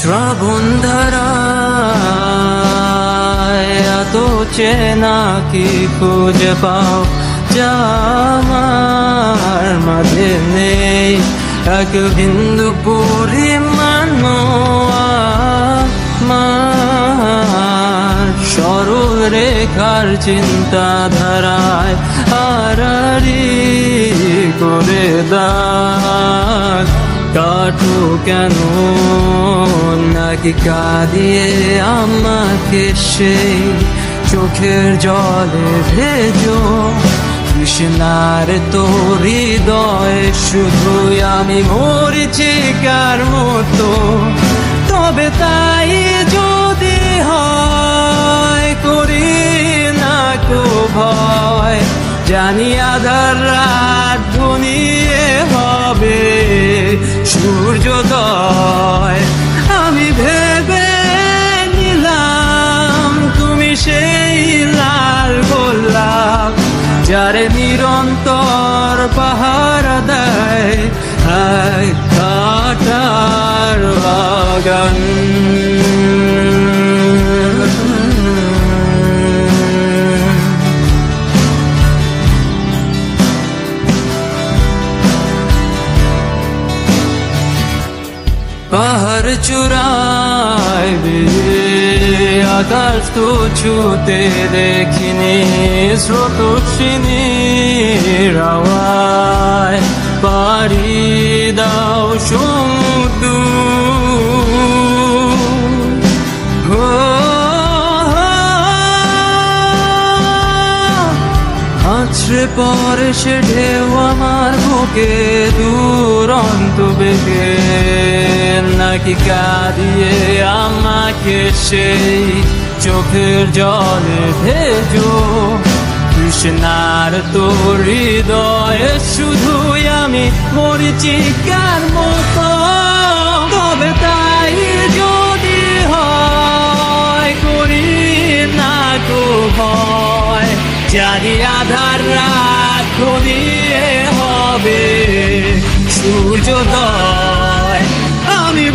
শ্রাবণ ধারায় এত চেনা কি খুঁজে পাও যা আমার মাঝে নেই, এক বিন্দু পরিমাণ আমার সরল রেখার চিন্তাধারায় আড়াআড়ি করে দাগ কাটো কেন নাকি কাঁদিয়ে আমাকে সেই চোখের জলে ভেজো কৃষ্ণার তোর হৃদয়ে শুধুই আমি মরিচিকার মতো। তবে তাই যদি হয় করি না কো ভয়, জানি আধার রাত ঘনিয়ে হবে সূর্যোদয়। আমি ভেবে নিলাম তুমি সেই লাল গোলাপ যারে নিরন্তর পাহারা দেয় এক কাঁটার বাগান। পাহাড় চূড়ায় আকাশ তো ছুতে দেখিনি, স্রোতস্বিনীর আওয়াজ পাড়ি দাও সমুদ্র। আছড়ে পরে সে ঢেউ আমার বুকে দুরন্ত বেগে, নাকি কাঁদিয়ে আমাকে সেই চোখের জলে ভেজো কৃষ্ণার তোর হৃদয়ে শুধুই আমি মরিচিকার মতো। তবে তাই যদি হয় করি না কো ভয়, জানি আধার রাত ঘনিয়ে হবে সূর্যোদয়। আমি